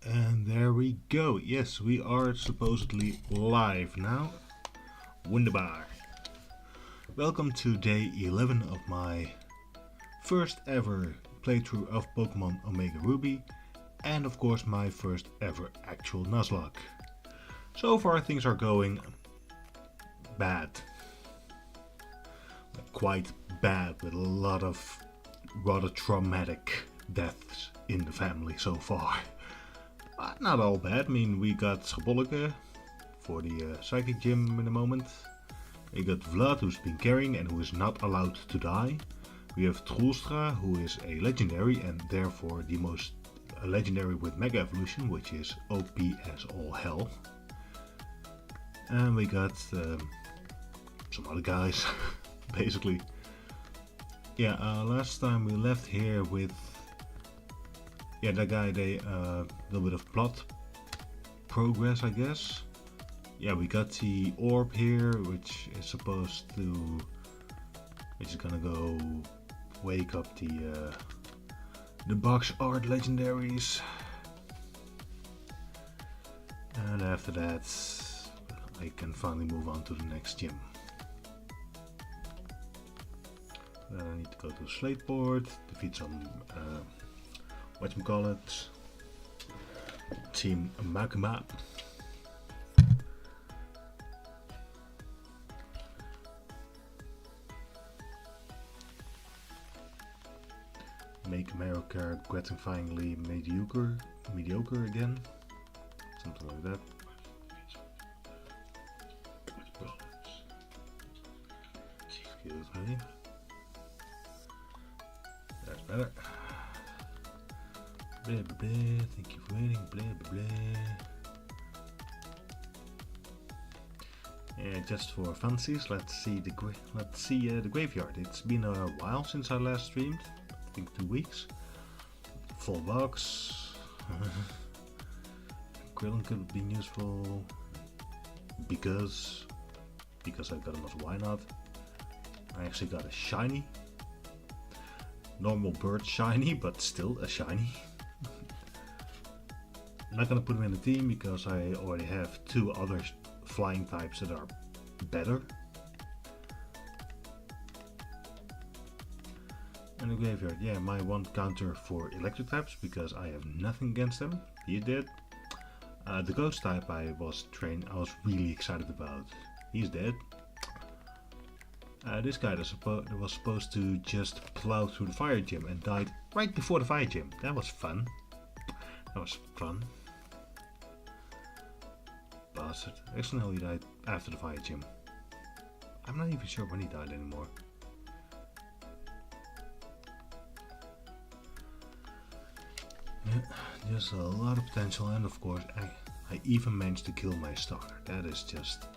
And there we go. Yes, we are supposedly live now. Wunderbar. Welcome to day 11 of my first ever playthrough of Pokémon Omega Ruby, and of course my first ever actual Nuzlocke. So far things are going bad. Quite bad, with a lot of rather traumatic deaths in the family so far. Not all bad. I mean, we got Schabolke for the psychic gym in a moment. We got Vlad, who's been carrying and who is not allowed to die. We have Trollstra, who is a legendary and therefore the most legendary with Mega Evolution, which is OP as all hell. And we got some other guys, basically. Yeah, last time we left here with that guy, they little bit of plot progress, I guess. Yeah, we got the orb here, which is gonna go wake up the box art legendaries, and after that I can finally move on to the next gym. Then I need to go to the slate board, defeat some whatchamacallit, Team Magma. Make America gratifyingly mediocre again, something like that. Excuse me. That's better. Blah blah blah, thank you for waiting, blah blah blah. Yeah, just for fancies, let's see the graveyard. It's been a while since I last streamed, I think 2 weeks. Full box. Krillin could have been useful because I got enough. Why not? I actually got a shiny. Normal bird shiny, but still a shiny. I'm not gonna put him in the team because I already have 2 other flying types that are better. And the graveyard, yeah, my one counter for electric types because I have nothing against them. He's dead. The ghost type I was really excited about. He's dead. This guy that was supposed to just plow through the fire gym and died right before the fire gym. That was fun. Bastard. Accidentally died after the fire gym. I'm not even sure when he died anymore. Yeah, just a lot of potential, and of course I even managed to kill my starter. That is just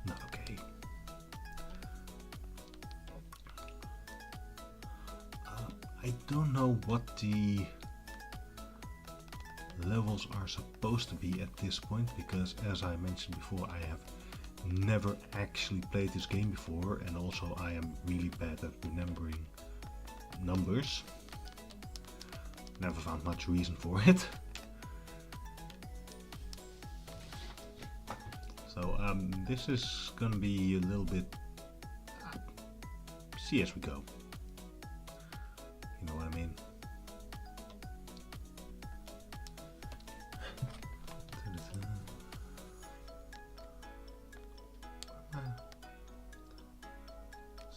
not okay. I don't know what the levels are supposed to be at this point, because as I mentioned before, I have never actually played this game before, and also I am really bad at remembering numbers. Never found much reason for it. So this is gonna be a little bit see as we go. You know what I mean?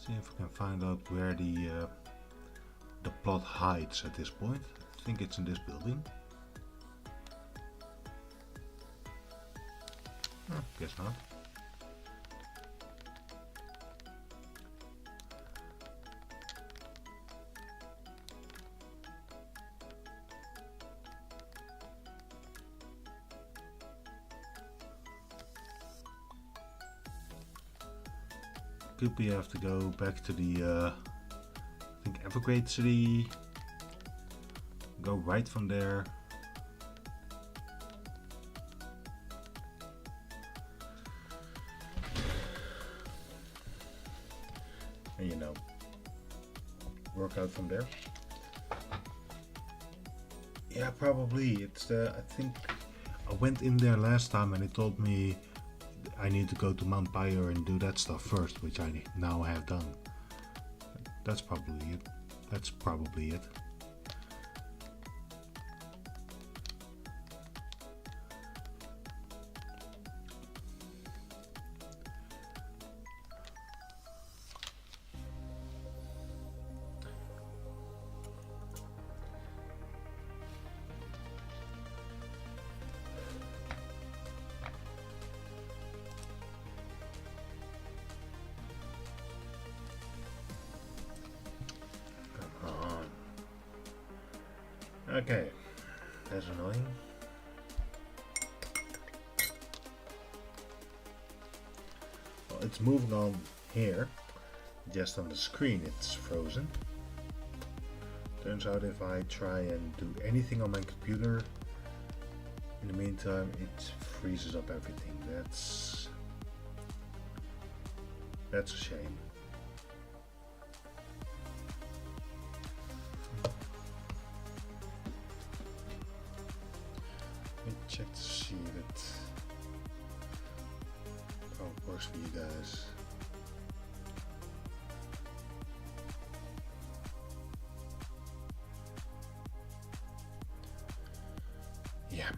See if we can find out where the plot hides at this point. I think it's in this building. Guess not. Could we have to go back to the I think Evergrade City, go right from there. And work out from there. Yeah, probably. It's the. I think I went in there last time and it told me I need to go to Mount Pyre and do that stuff first, which I now have done. That's probably it. That's probably it. Okay, that's annoying. Well, it's moving on here. Just on the screen it's frozen. Turns out if I try and do anything on my computer, in the meantime it freezes up everything. That's a shame. Check to see if it works for you guys. Yeah.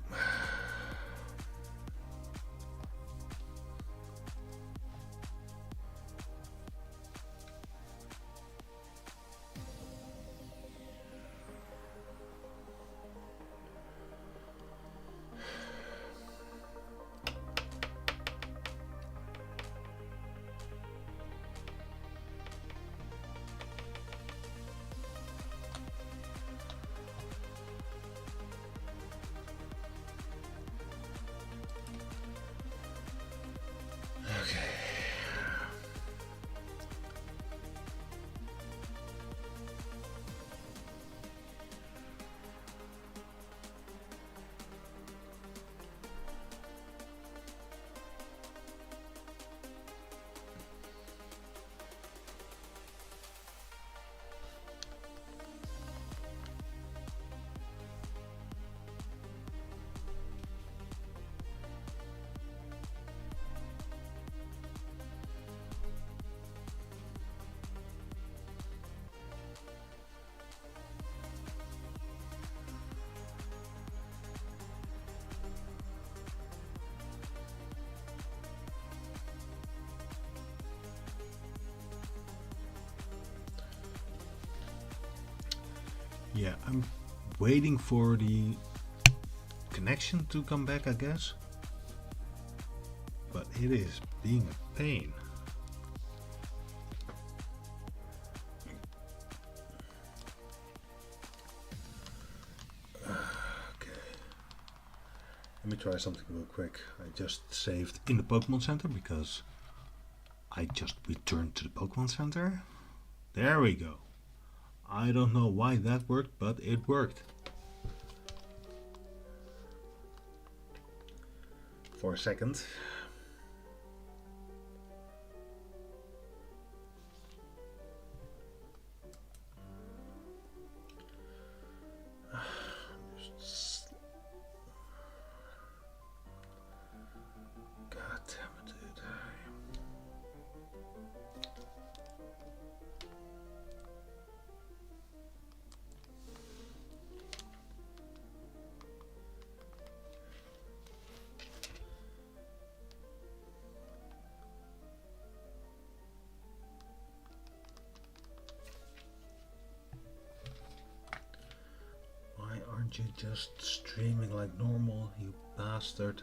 Yeah, I'm waiting for the connection to come back, I guess. But it is being a pain. Okay. Let me try something real quick. I just saved in the Pokemon Center because I just returned to the Pokemon Center. There we go. I don't know why that worked, but it worked. For a second. God damn it, dude. Aren't you just streaming like normal, you bastard?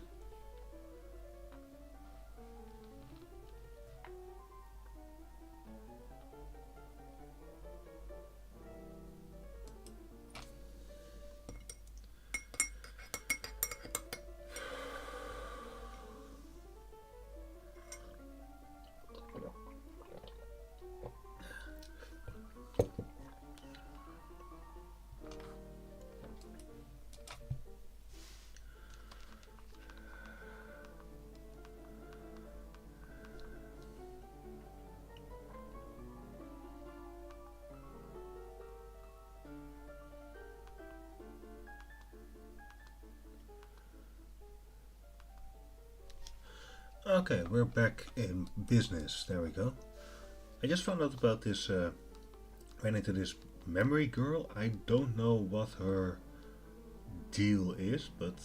Okay, we're back in business. There we go. I just found out about this, ran into this memory girl. I don't know what her deal is, but...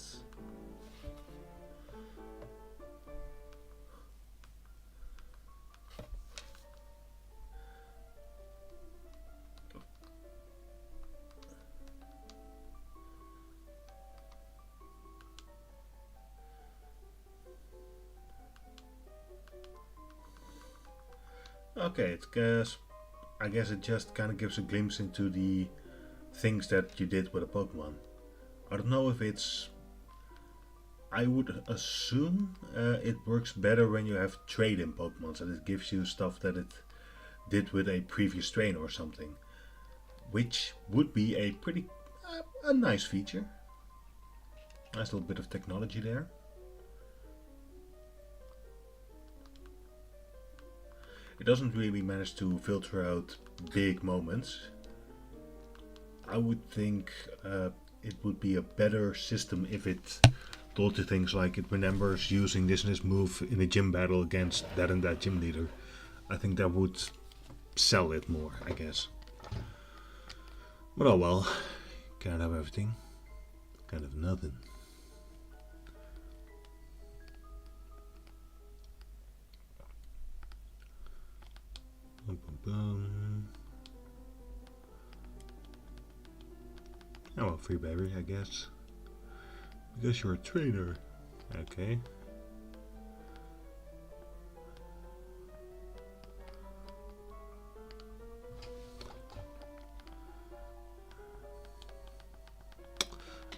Okay, I guess it just kind of gives a glimpse into the things that you did with a Pokemon. I don't know if it's... I would assume it works better when you have trade-in Pokemon, and it gives you stuff that it did with a previous trainer or something, which would be a pretty a nice feature. Nice little bit of technology there. It doesn't really manage to filter out big moments. I would think it would be a better system if it told you things like it remembers using this move in a gym battle against that and that gym leader. I think that would sell it more, I guess. But oh well, can't have everything, can't have nothing. Boom, boom, boom. Oh well, free battery, I guess. Because you're a trainer. Okay.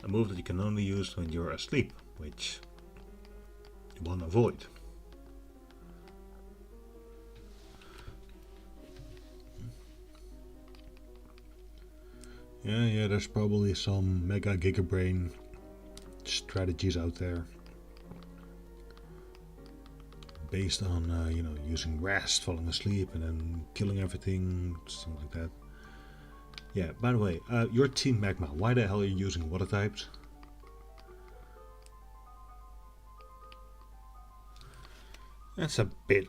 A move that you can only use when you're asleep, which you want to avoid. Yeah, there's probably some Mega Gigabrain strategies out there based on you know, using rest, falling asleep, and then killing everything, something like that. Yeah. By the way, your Team Magma. Why the hell are you using water types? That's a bit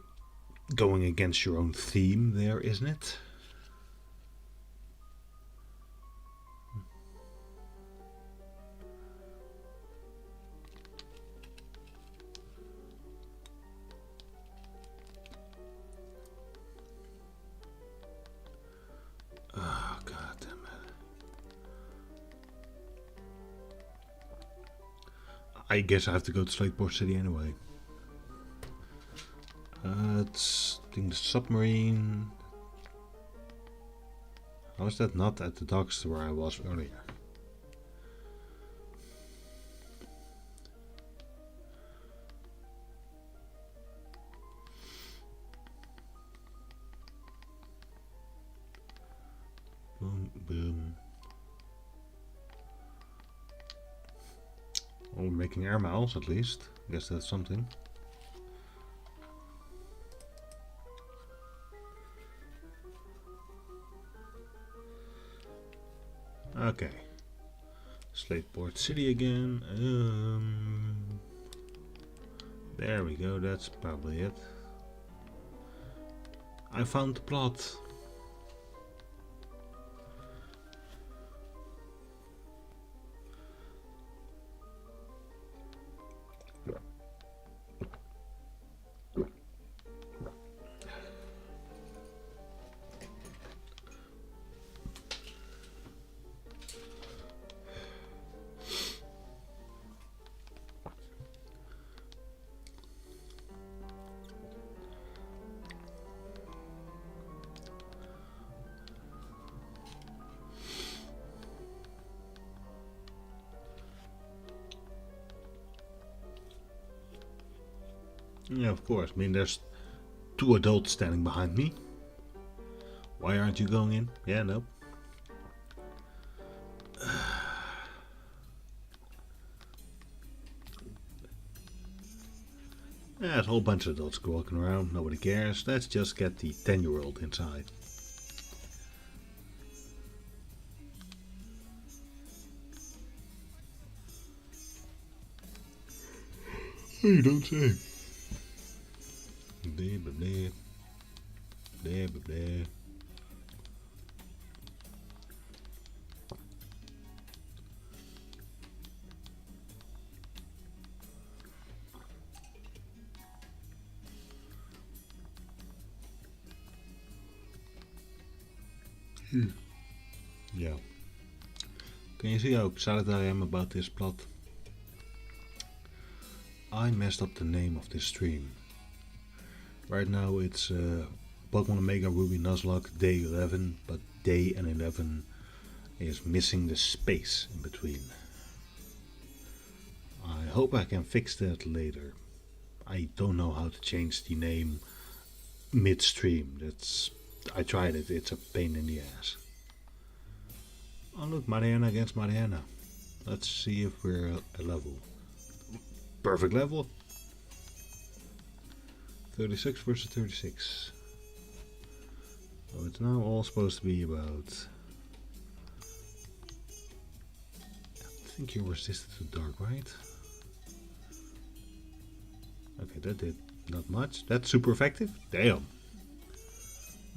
going against your own theme, there, isn't it? Oh, god damn it. I guess I have to go to Slateport City anyway. It's, I think, the submarine. How is that not at the docks where I was earlier? Boom, boom. Oh, we're making air miles at least. I guess that's something. Okay. Slateport City again. There we go, that's probably it. I found the plot. Yeah, of course. I mean, there's two adults standing behind me. Why aren't you going in? Yeah, nope. Yeah, there's a whole bunch of adults walking around. Nobody cares. Let's just get the 10-year-old inside. You don't say. Blah, blah, blah. Blah, blah, blah. Yeah. Can you see how excited I am about this plot? I messed up the name of this stream. Right now it's Pokemon Omega Ruby Nuzlocke Day 11, but Day and 11 is missing the space in between. I hope I can fix that later. I don't know how to change the name midstream. I tried it, it's a pain in the ass. Oh look, Mariana against Mariana. Let's see if we're a level. Perfect level. 36 versus 36. So it's now all supposed to be about... I think you're resistant to dark, right? Okay, that did not much. That's super effective? Damn.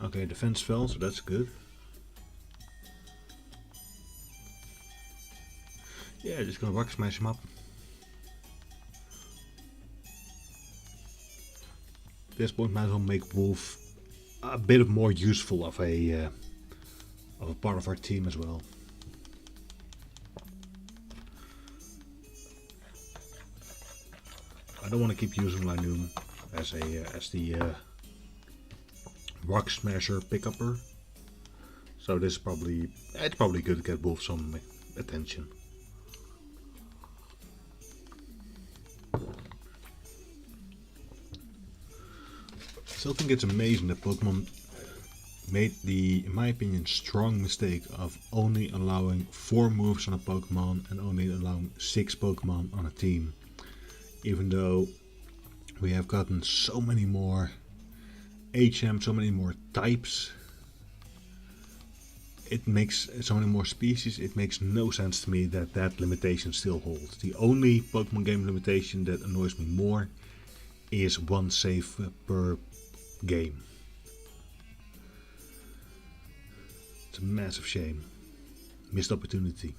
Okay, defense fell, so that's good. Yeah, just gonna rock smash him up. At this point, might as well make Wolf a bit more useful of a part of our team as well. I don't want to keep using Linoom as the rock smasher pickupper. So this is probably good to get Wolf some attention. I still think it's amazing that Pokemon made the, in my opinion, strong mistake of only allowing 4 moves on a Pokemon and only allowing 6 Pokemon on a team. Even though we have gotten so many more HM, so many more types, it makes so many more species, it makes no sense to me that that limitation still holds. The only Pokemon game limitation that annoys me more is 1 save per game. It's a massive shame. Missed opportunity.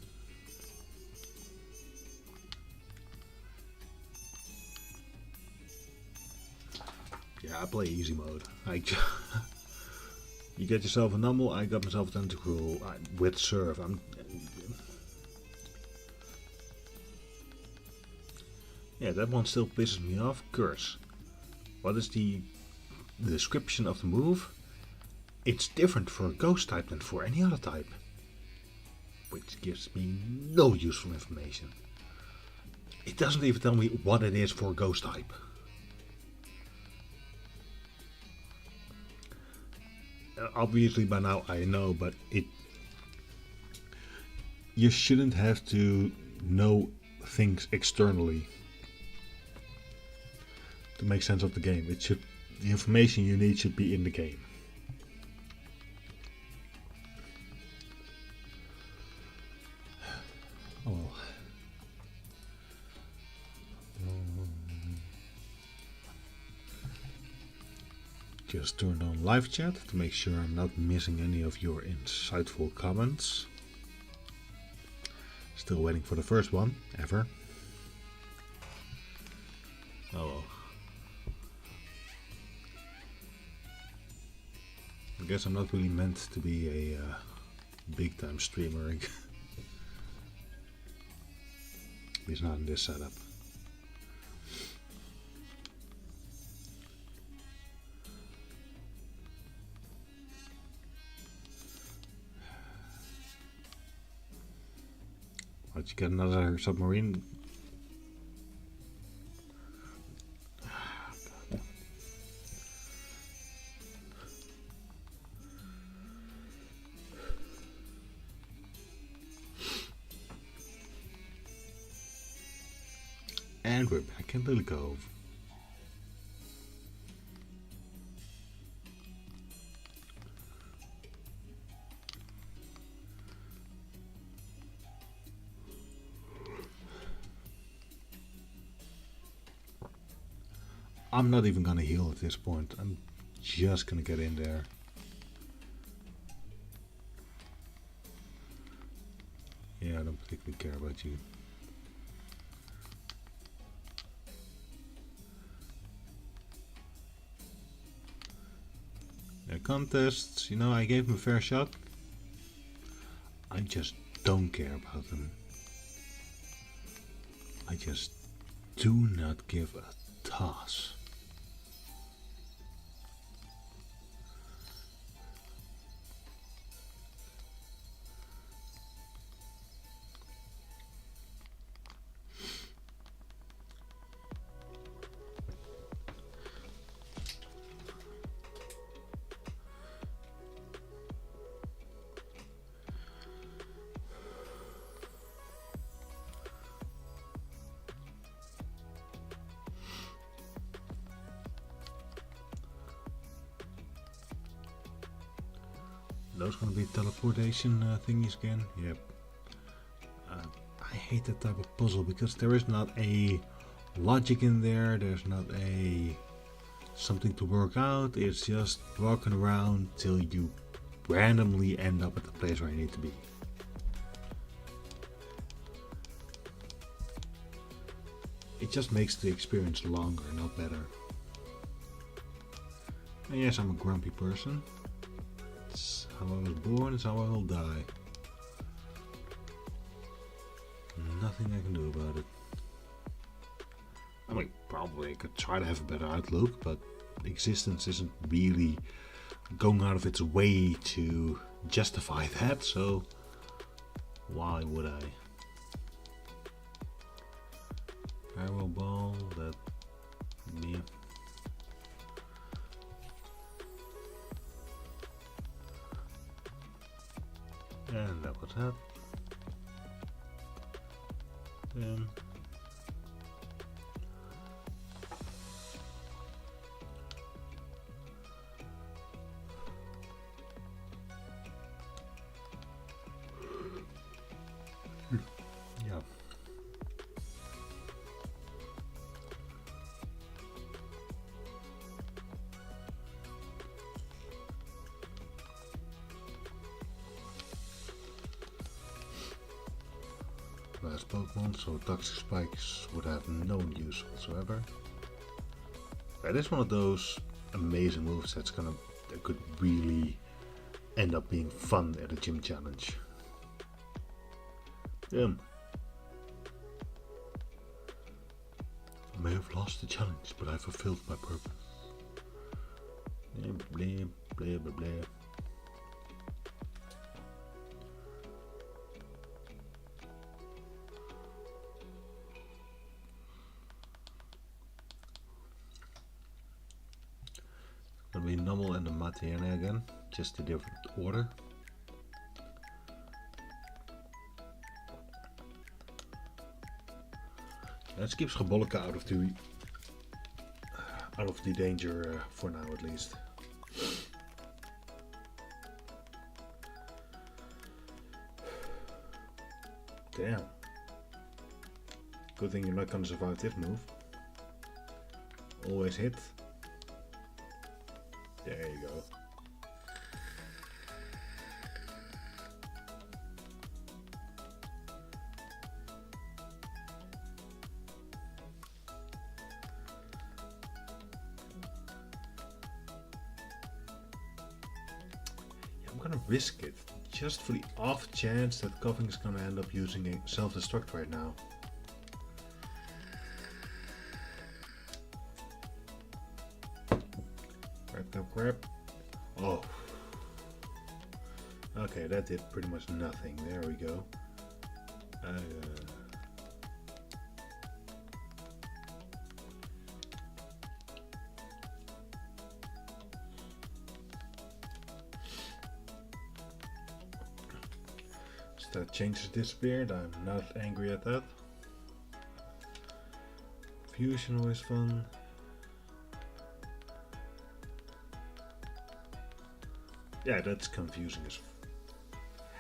Yeah, I play easy mode. You get yourself a Numble, I got myself a Tentacruel with Surf. Yeah, that one still pisses me off. Curse. What is the description of the move? It's different for a ghost type than for any other type, which gives me no useful information. It doesn't even tell me what it is for a ghost type. Obviously by now I know, but you shouldn't have to know things externally to make sense of the game. The information you need should be in the game. Oh well. Just turned on live chat to make sure I'm not missing any of your insightful comments. Still waiting for the first one, ever. Oh well. I guess I'm not really meant to be a big time streamer. At least not in this setup. Why'd you get another submarine? And we're back in Lily Cove. I'm not even gonna heal at this point. I'm just gonna get in there. Yeah, I don't particularly care about you. The contests, you know, I gave him a fair shot. I just don't care about them. I just do not give a toss. Those gonna be teleportation thingies again? Yep. I hate that type of puzzle because there is not a logic in there. There's not a something to work out. It's just walking around till you randomly end up at the place where you need to be. It just makes the experience longer, not better. And yes, I'm a grumpy person. It's how I was born, it's how I will die. Nothing I can do about it. I mean, probably I could try to have a better outlook, but existence isn't really going out of its way to justify that, so why would I? Arrow ball, that, yeah. And that was that. Then yeah. Last Pokemon, so Toxic Spikes would have no use whatsoever. That is one of those amazing moves that could really end up being fun at a gym challenge. I may have lost the challenge, but I fulfilled my purpose. Blah blah blah blah blah. Gonna be Numble and the Matiana again, just a different order. Let's keep Schabolika out of the danger for now, at least. Damn. Good thing you're not gonna survive this move. Always hit. There you go. I'm gonna risk it just for the off chance that Coughing is gonna end up using a self-destruct right now. Grab. Oh. Okay, that did pretty much nothing. There we go. So that change has disappeared. I'm not angry at that. Fusion always fun. Yeah, that's confusing as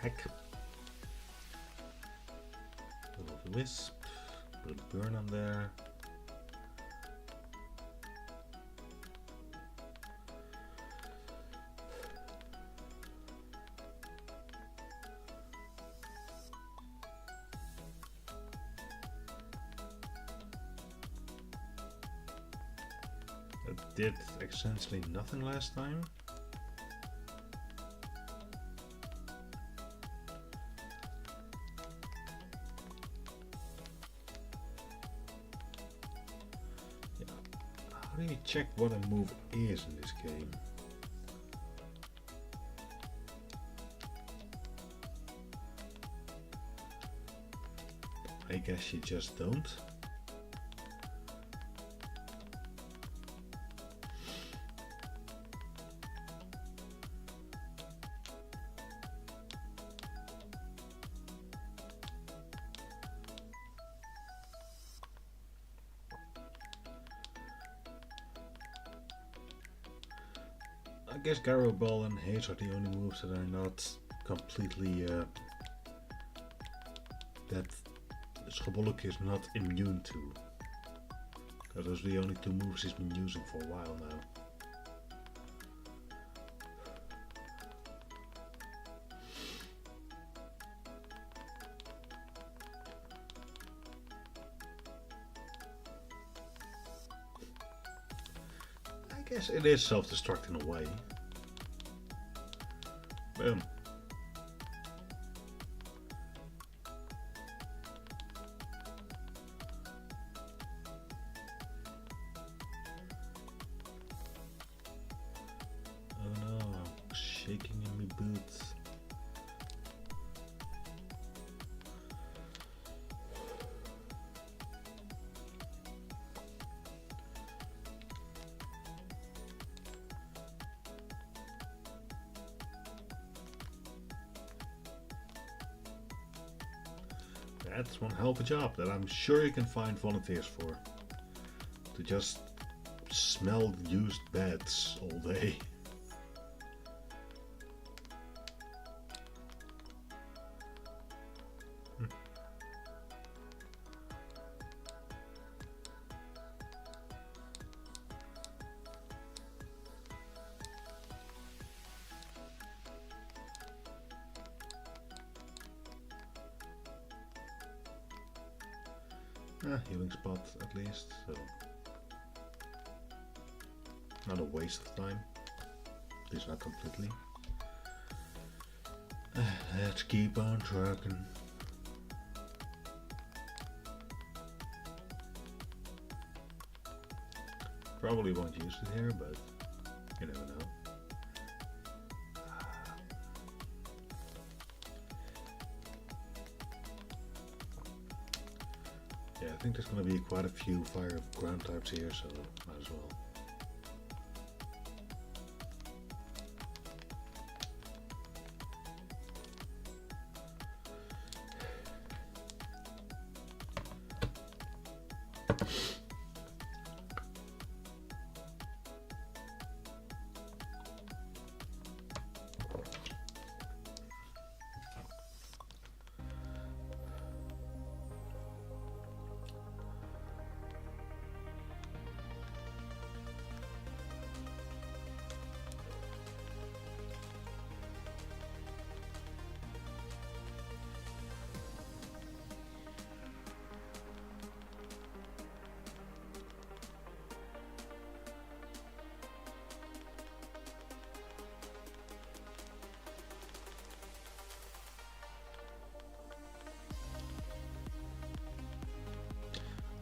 heck. Little wisp, little burn on there. did essentially nothing last time. Yeah. How do you check what a move is in this game? I guess you just don't. I guess Gyro Ball and Haze are the only moves that are not completely that Schabolok is not immune to. Because those are the only two moves he's been using for a while now. I guess it is self-destruct in a way. Boom. Oh no, I'm shaking in my boots. That's one hell of a job that I'm sure you can find volunteers for. To just smell used beds all day. Healing spot at least, so not a waste of time, at least not completely. Let's keep on trucking. Probably won't use it here, but you never know. Yeah, I think there's going to be quite a few fire ground types here, so might as well.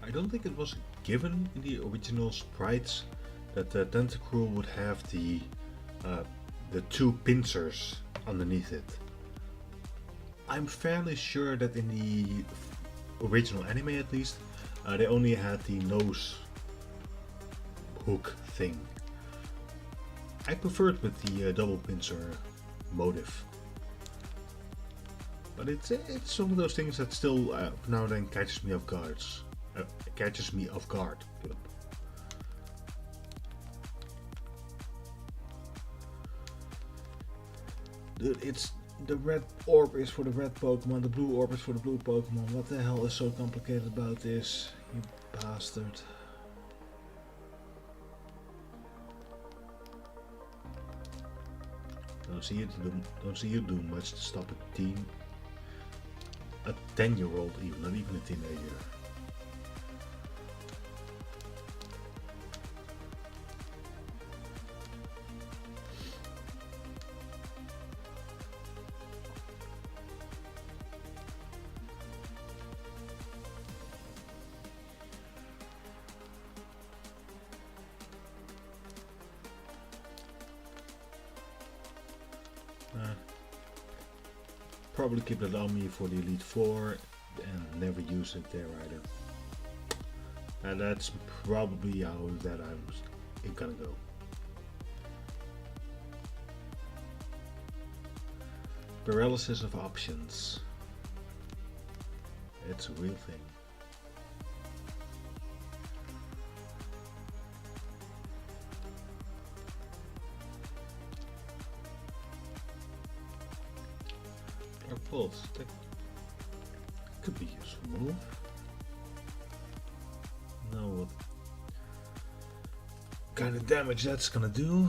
I don't think it was given in the original sprites that the Tentacruel would have the two pincers underneath it. I'm fairly sure that in the original anime at least, they only had the nose hook thing. I prefer it with the double pincer motive. But it's one of those things that still now and then catches me off guard. Dude, it's the red orb is for the red Pokemon, the blue orb is for the blue Pokemon. What the hell is so complicated about this, you bastard? Don't see you do much to stop a 10-year-old even, not even a teenager. Probably keep that on me for the Elite Four and never use it there either. And that's probably how that I was it gonna go. Paralysis of options. It's a real thing. Or pulse. That could be a useful move. Know what kind of damage that's gonna do.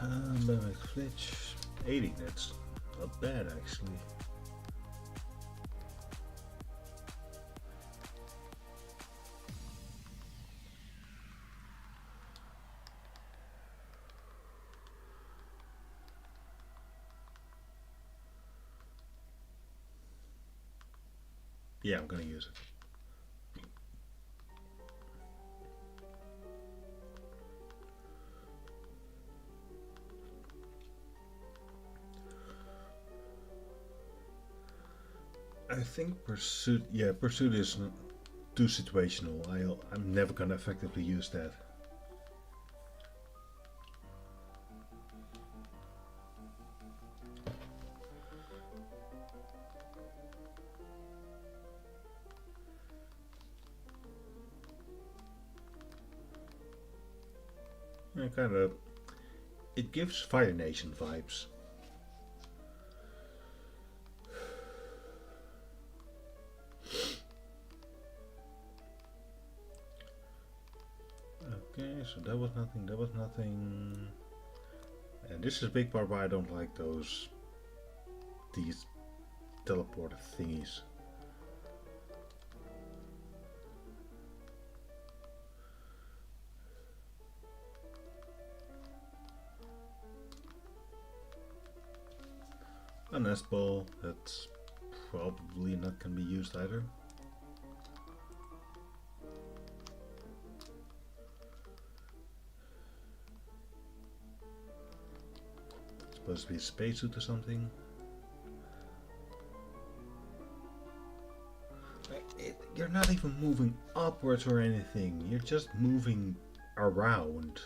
Glitch 80. That's not bad actually. Yeah, I'm gonna use it. I think pursuit. Yeah, pursuit is too situational. I'm never gonna effectively use that. Kind of. It gives Fire Nation vibes. Okay, so that was nothing. That was nothing. And this is a big part why I don't like these teleporter thingies. A nest ball, that's probably not going to be used either. It's supposed to be a spacesuit or something. You're not even moving upwards or anything, you're just moving around.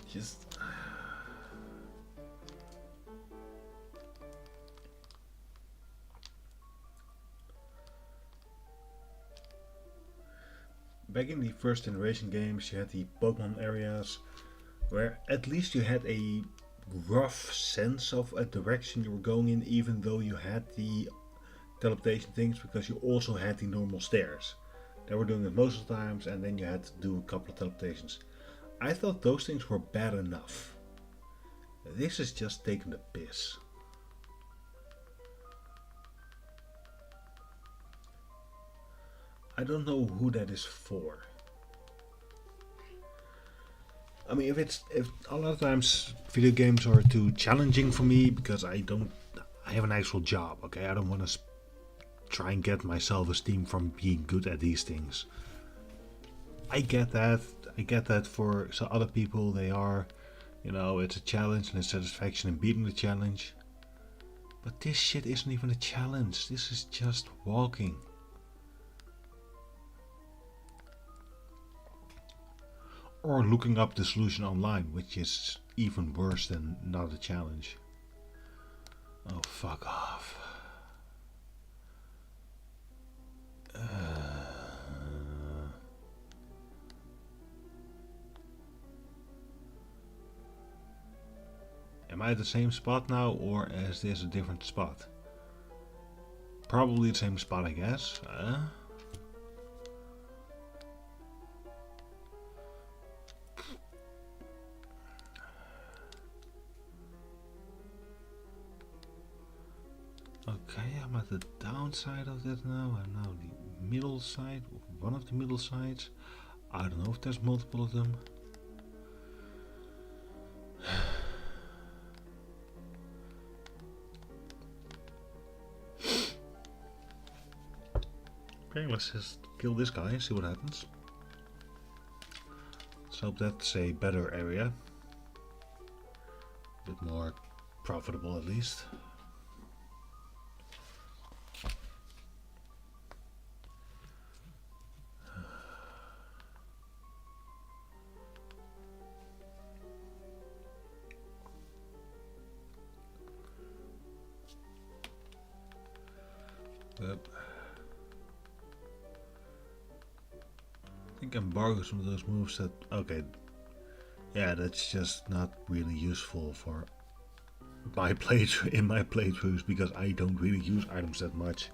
Just back in the first generation games, you had the Pokemon areas where at least you had a rough sense of a direction you were going in, even though you had the teleportation things, because you also had the normal stairs. They were doing it most of the times, and then you had to do a couple of teleportations. I thought those things were bad enough. This is just taking the piss. I don't know who that is for. I mean, if a lot of times video games are too challenging for me because I have an actual job, okay? I don't want to try and get my self-esteem from being good at these things. I get that. I get that for some other people they are, you know, it's a challenge and a satisfaction in beating the challenge. But this shit isn't even a challenge. This is just walking. Or looking up the solution online, which is even worse than not a challenge. Oh, fuck off. Am I at the same spot now, or is this a different spot? Probably the same spot, I guess. Okay, I'm at the downside of that now, and now the middle side, one of the middle sides. I don't know if there's multiple of them. Okay, let's just kill this guy and see what happens. Let's hope that's a better area. A bit more profitable at least. Yep. I think embargo some of those moves that... Okay. Yeah, that's just not really useful for my playthroughs because I don't really use items that much.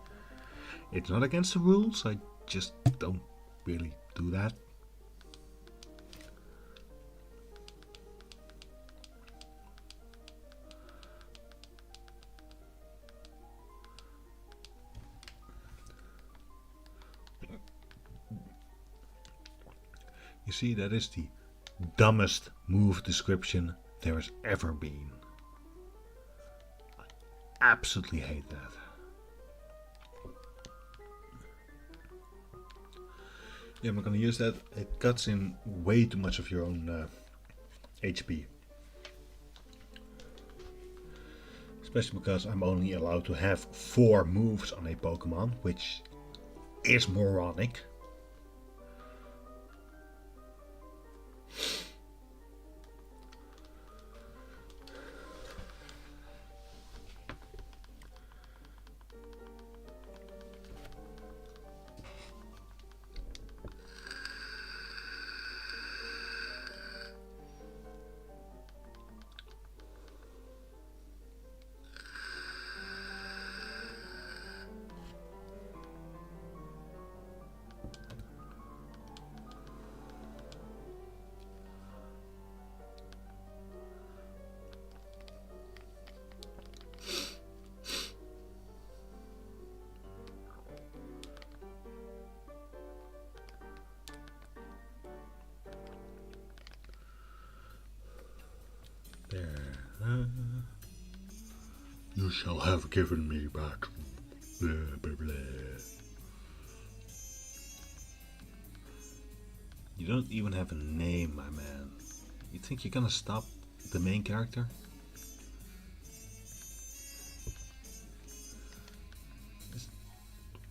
It's not against the rules, I just don't really do that. You see, that is the dumbest move description there has ever been. I absolutely hate that. Yeah, I'm not gonna use that. It cuts in way too much of your own HP. Especially because I'm only allowed to have 4 moves on a Pokemon, which is moronic. There. You shall have given me back. Blah, blah, blah. You don't even have a name, my man. You think you're gonna stop the main character?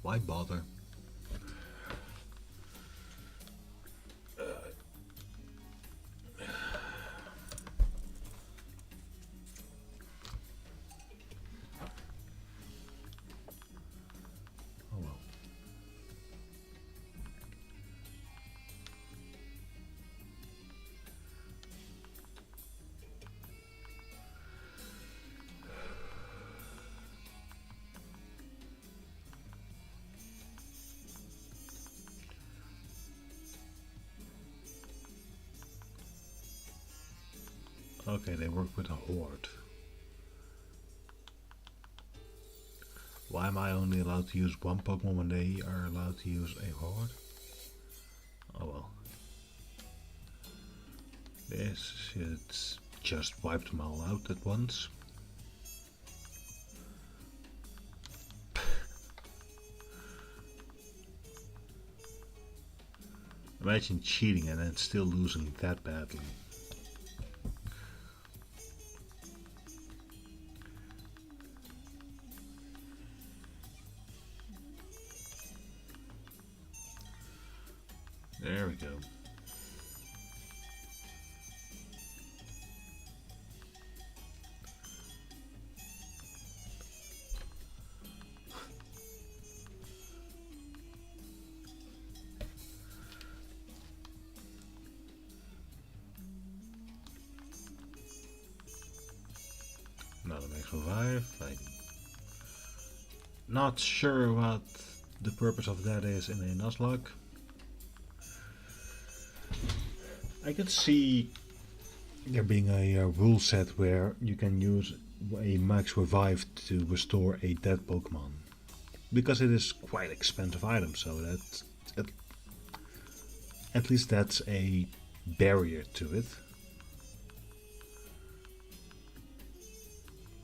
Why bother? Okay, they work with a horde. Why am I only allowed to use one Pokemon when they are allowed to use a horde? Oh well. This should just wipe them all out at once. Imagine cheating and then still losing that badly. There we go. Another max revive. I'm not sure what the purpose of that is in a Nuzlocke. I could see there being a rule set where you can use a max revive to restore a dead Pokemon, because it is quite expensive item, so that's at least that's a barrier to it.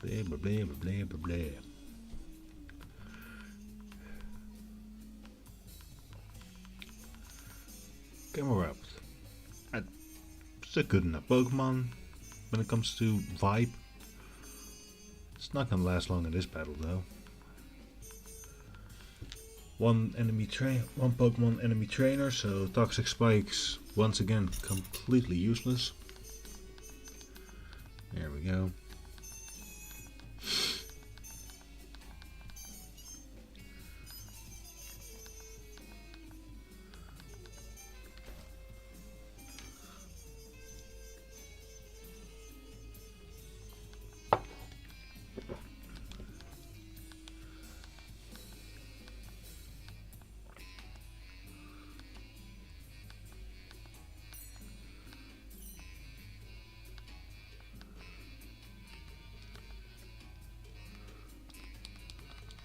Blah blah blah blah blah blah. Camerupt. It's a good enough Pokemon when it comes to vibe. It's not gonna last long in this battle though. One Pokemon enemy trainer, so Toxic Spikes once again completely useless. There we go.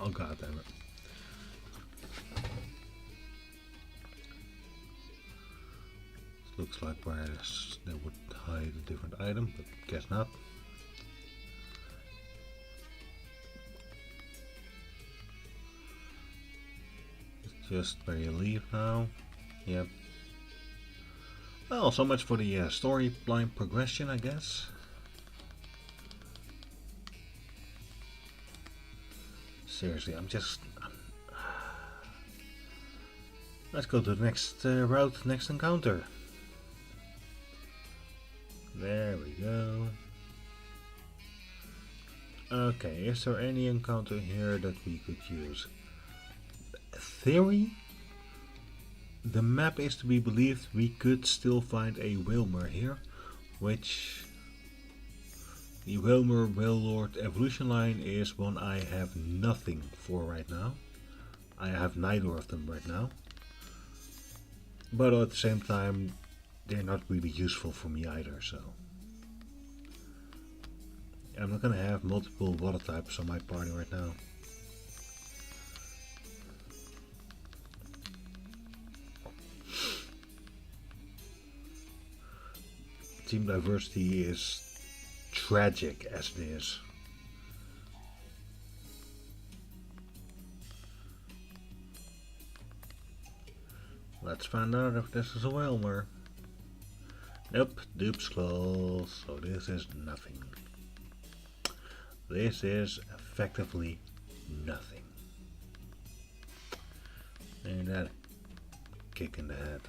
Oh god damn it. Looks like where they would hide a different item, but guess not. It's just where you leave now. Yep. Well, so much for the storyline progression, I guess. Seriously, let's go to the next route, next encounter. There we go. Okay, is there any encounter here that we could use? Theory? The map is to be believed. We could still find a Wilmer here, which... The Wilmer Wailord evolution line is one I have nothing for right now. I have neither of them right now. But at the same time, they're not really useful for me either, so... I'm not gonna have multiple water types on my party right now. Team diversity is tragic as it is. Let's find out if this is a Wilmer. Nope, Dupes close, so this is nothing. This is effectively nothing. Ain't that a kick in the head?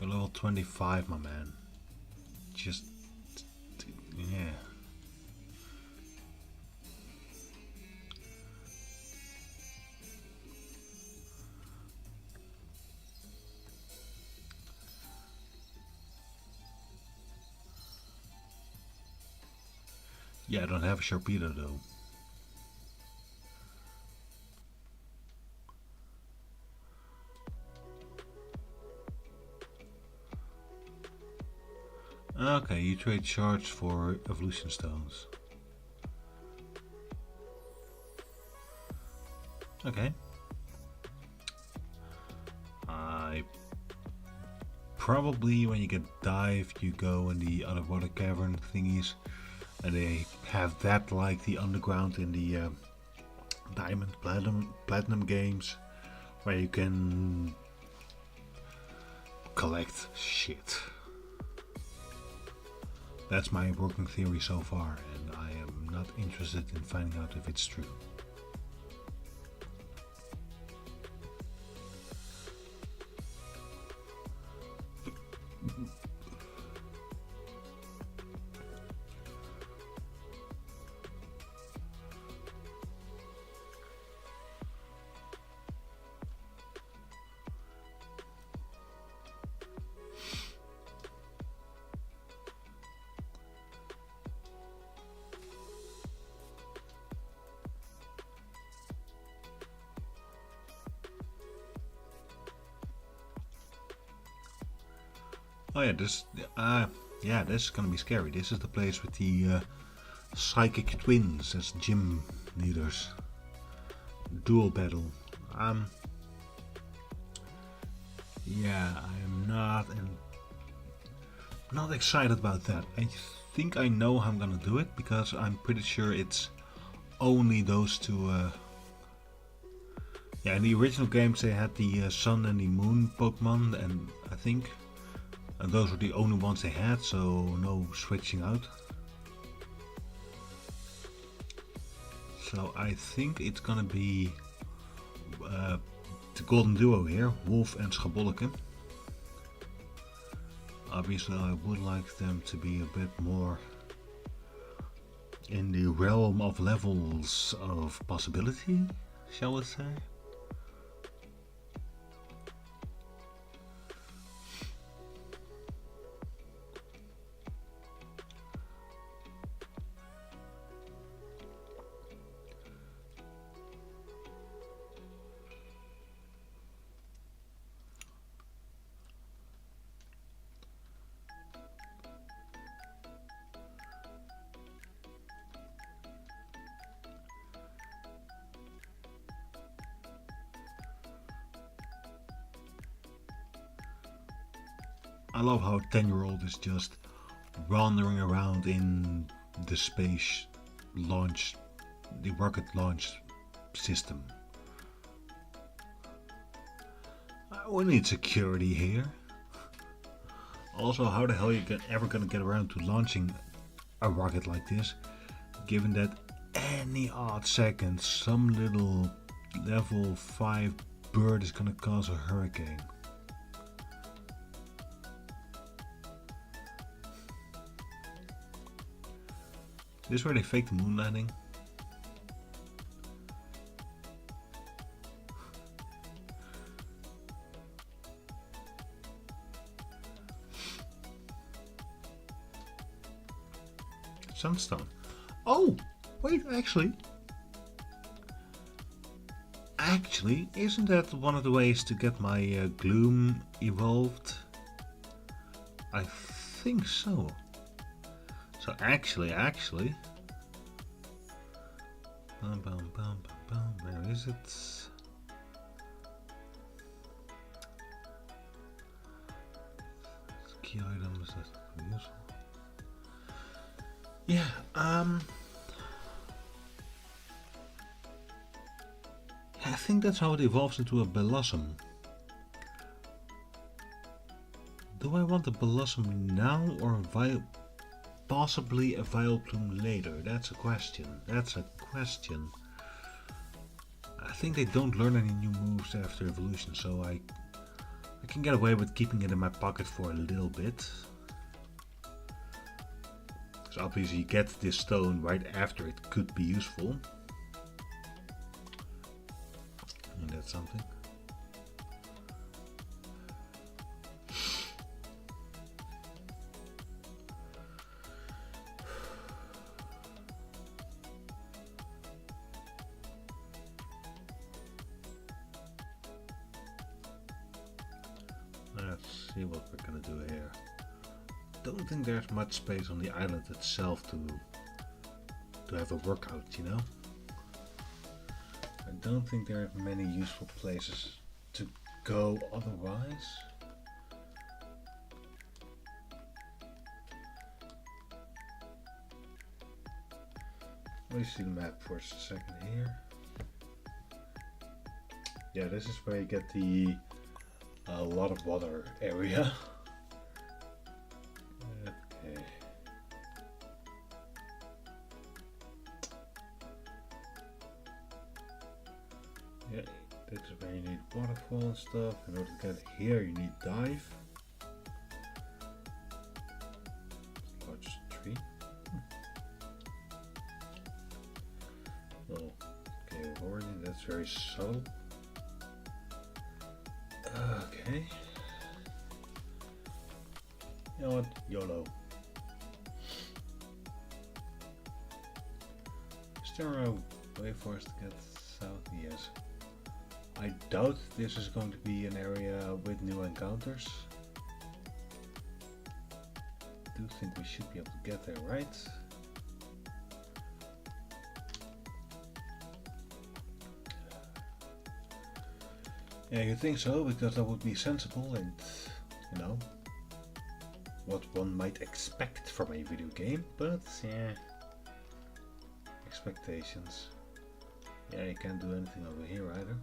You're level 25, my man. Just... yeah. Yeah, I don't have a Sharpedo though. Okay, you trade shards for evolution stones. Okay. Probably when you get dive, you go in the underwater cavern thingies, and they have that like the underground in the diamond, platinum games, where you can collect shit. That's my working theory so far, and I am not interested in finding out if it's true. Oh yeah, this is gonna be scary. This is the place with the psychic twins as gym leaders. Dual battle. Yeah, I am not excited about that. I think I know how I'm gonna do it, because I'm pretty sure it's only those two. Yeah, in the original games they had the sun and the moon Pokemon, and I think those were the only ones they had, so no switching out. So I think it's gonna be the golden duo here, Wolf and Schabolke. Obviously I would like them to be a bit more in the realm of levels of possibility, shall we say. I love how a 10-year-old is just wandering around in the space launch, the rocket launch system. We need security here. Also, how the hell are you ever gonna get around to launching a rocket like this, given that any odd second some little level 5 bird is gonna cause a hurricane? This is where they faked the moon landing. Sunstone. Oh, wait, actually, isn't that one of the ways to get my Gloom evolved? I think so. So actually, where is it? Key items, that's not useful. Yeah, I think that's how it evolves into a Blossom. Do I want a Blossom now or possibly a Vileplume later? That's a question. I think they don't learn any new moves after evolution, so I can get away with keeping it in my pocket for a little bit. So obviously you get this stone right after it could be useful. And that's something. Let's see what we're gonna do here. Don't think there's much space on the island itself to have a workout, you know? I don't think there are many useful places to go otherwise. Let me see the map for a second here. Yeah, this is where you get the a lot of water area. Okay. Yeah, this is where you need waterfall and stuff. In order to get here you need dive. Large tree. Oh, okay, already that's very subtle. Okay. You know what? YOLO. Is there a way for us to get south? Yes. I doubt this is going to be an area with new encounters. I do think we should be able to get there, right? Yeah, you think so, because that would be sensible and, you know, what one might expect from a video game, but yeah, expectations. Yeah, you can't do anything over here either.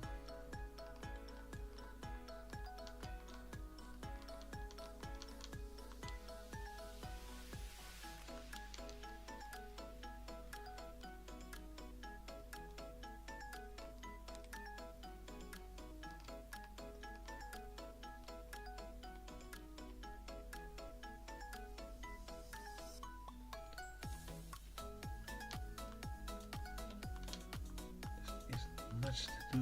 Much to do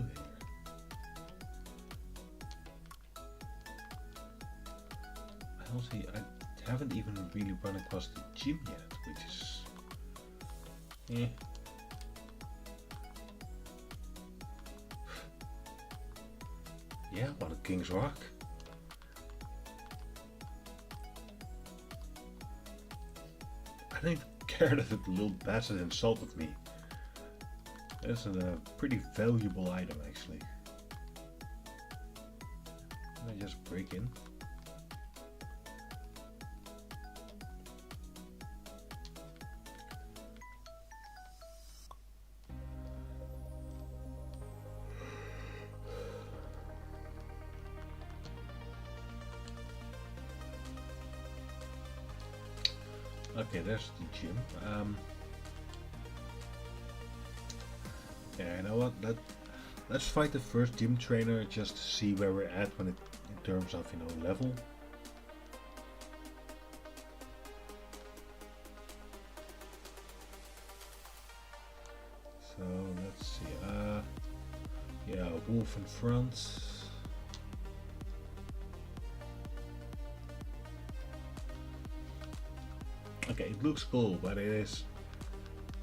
here. I haven't even really run across the gym yet, which is yeah, what a King's Rock. I don't even care that the little bastard insulted me. That's a pretty valuable item, actually. Can I just break in? Okay, there's the gym. Yeah, you know what? Let's fight the first gym trainer just to see where we're at in terms of, you know, level. So let's see. Yeah, wolf in front. Okay, it looks cool, but it is.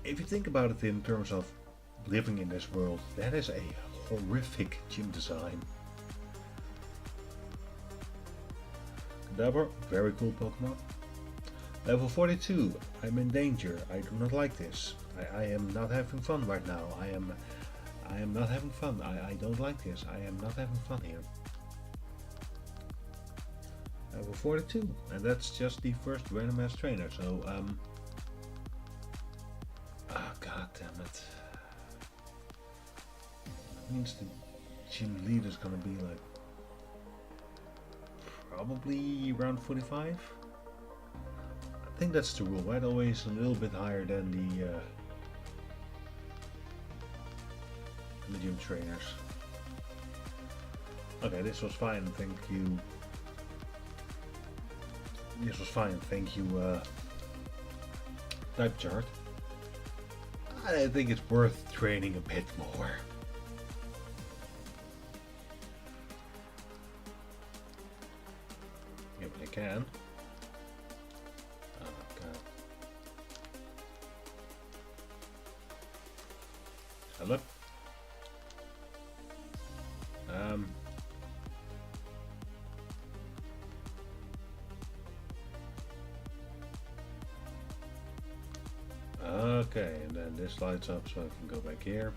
If you think about it in terms of living in this world, that is a horrific gym design. Kadabra, very cool Pokemon. Level 42, I'm in danger. I do not like this. I am not having fun right now. I am not having fun. I don't like this. I am not having fun here. Level 42, and that's just the first random ass trainer, so god damn it. That means the gym leader's gonna be like probably around 45. I think that's the rule, right? Always a little bit higher than the gym trainers. Okay, this was fine, thank you. This was fine, thank you, type chart. I think it's worth training a bit more. Yeah, but I can. Oh god. Hello? Okay, and then this lights up so I can go back here.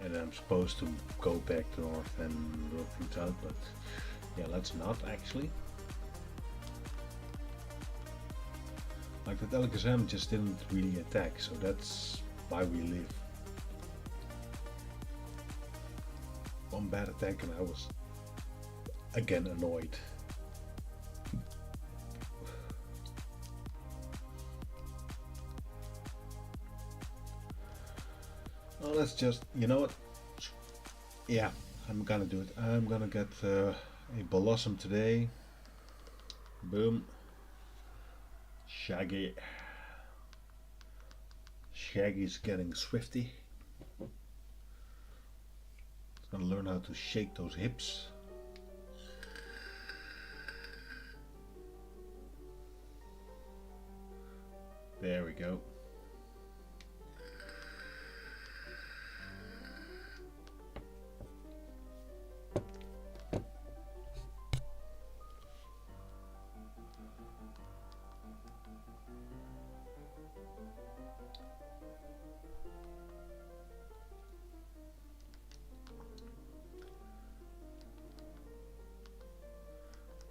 And I'm supposed to go back north and work things out, but yeah, let's not actually. Like that Alakazam just didn't really attack, so that's why we live. One bad attack and I was again annoyed. Well, let's just, you know what? Yeah, I'm gonna do it. I'm gonna get a Blossom today. Boom. Shaggy. Shaggy's getting swifty. He's gonna learn how to shake those hips. There we go.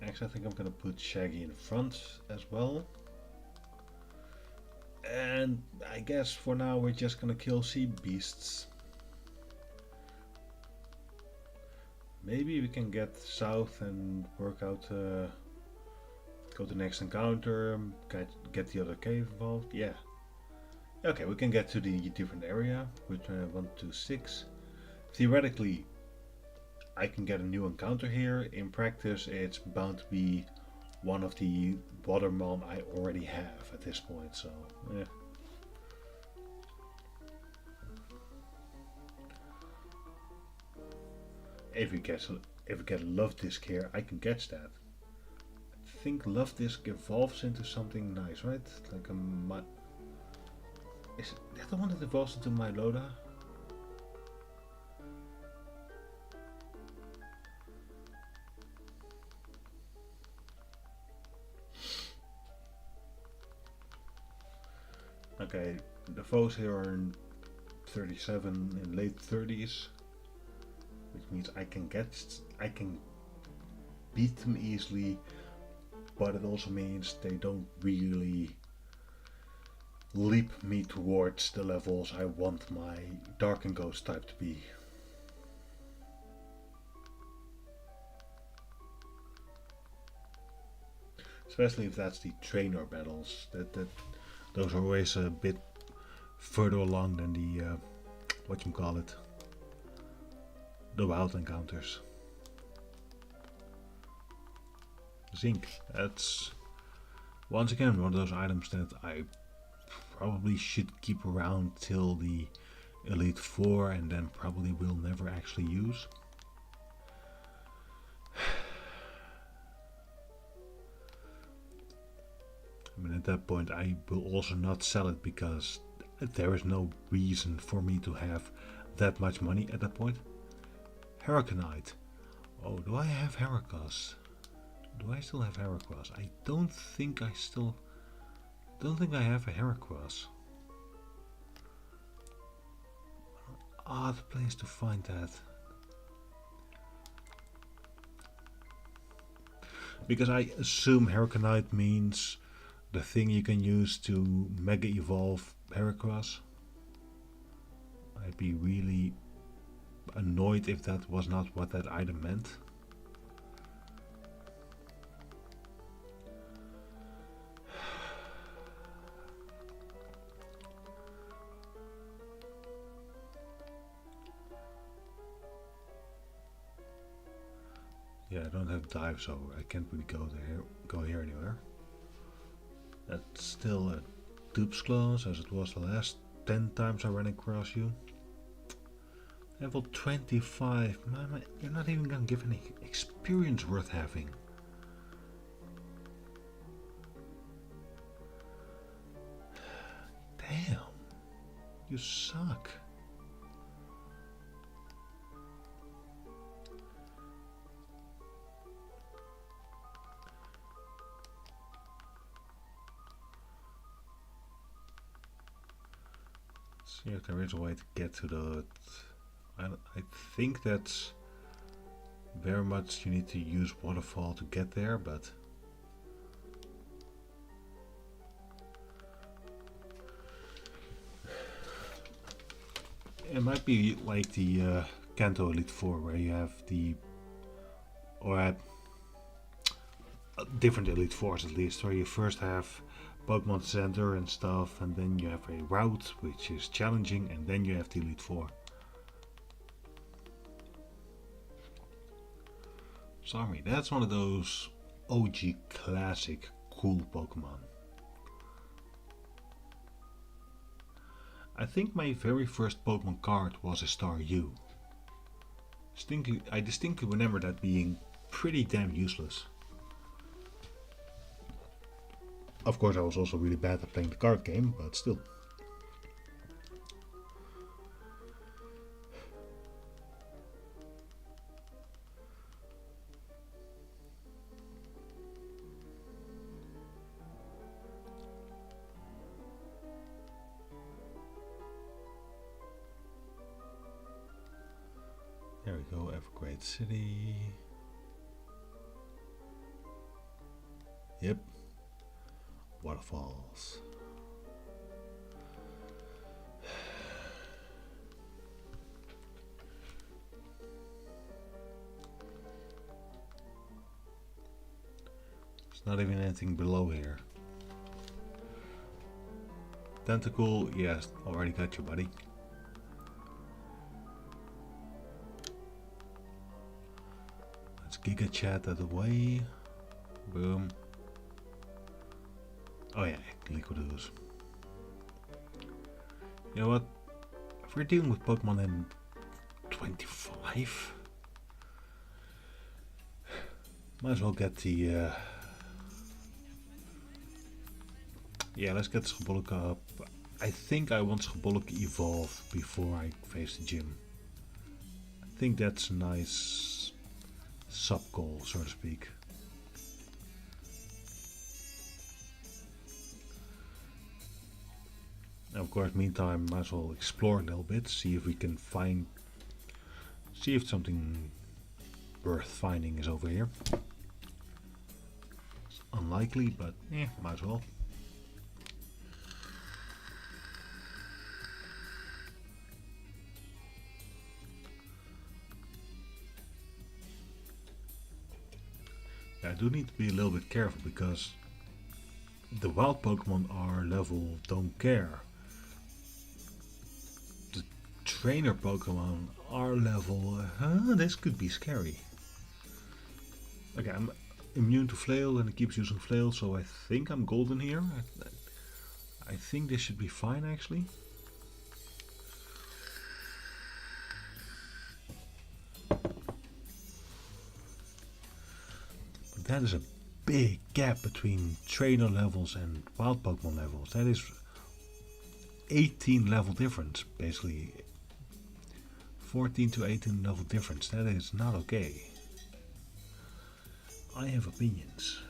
Actually, I think I'm gonna put Shaggy in front as well. And I guess for now we're just gonna kill sea beasts. Maybe we can get south and work out, go to the next encounter, get the other cave involved. Yeah. Okay, we can get to the different area with 1, 2, 6. Theoretically, I can get a new encounter here. In practice, it's bound to be one of the Watermon I already have at this point, so yeah. If we get a love disc here, I can catch that. I think love disc evolves into something nice, right? Like a is that the one that evolves into Myloda? Okay, the foes here are in 37 in late 30s, which means I can beat them easily, but it also means they don't really leap me towards the levels I want my Dark and Ghost type to be. Especially if that's the trainer battles, those are always a bit further along than the the wild encounters. Zinc, that's once again one of those items that I probably should keep around till the Elite 4 and then probably will never actually use. I mean, at that point I will also not sell it because there is no reason for me to have that much money at that point. Hurricanite. Oh, do I have Heracross? Do I still have Heracross? I don't think I have a Heracross. Odd place to find that. Because I assume Hurricanite means the thing you can use to Mega Evolve Heracross. I'd be really annoyed if that was not what that item meant. Yeah, I don't have dive, so I can't really go here anywhere. That's still a Dupes class, as it was the last 10 times I ran across you. Level 25, man, you're not even gonna give any experience worth having. Damn, you suck. See if there is a way to get to the... I think that's very much you need to use waterfall to get there, but it might be like the Kanto Elite 4 where you have the different Elite 4s at least, where you first have Pokemon Center and stuff, and then you have a route which is challenging, and then you have the Elite 4. Sorry, that's one of those OG classic cool Pokemon. I think my very first Pokemon card was a Staryu. I distinctly remember that being pretty damn useless. Of course, I was also really bad at playing the card game, but still. There we go, Evergrade City. Yep. Waterfalls. There's not even anything below here. Tentacle, yes, already got you, buddy. Let's Giga Chat that away. Boom. Oh yeah, liquid ooze. You know what? If we're dealing with Pokemon in 25, might as well get the yeah, let's get Schabolika up. I think I want Schabolika evolve before I face the gym. I think that's a nice sub goal, so to speak. And of course, meantime, might as well explore a little bit, see if we can find, see if something worth finding is over here. It's unlikely, but yeah, might as well. I do need to be a little bit careful because the wild Pokemon are level don't care. The trainer Pokemon are level, this could be scary. Okay, I'm immune to Flail and it keeps using Flail, so I think I'm golden here. I think this should be fine actually. That is a big gap between trainer levels and wild Pokemon levels. That is 18 level difference, basically. 14 to 18 level difference. That is not okay. I have opinions.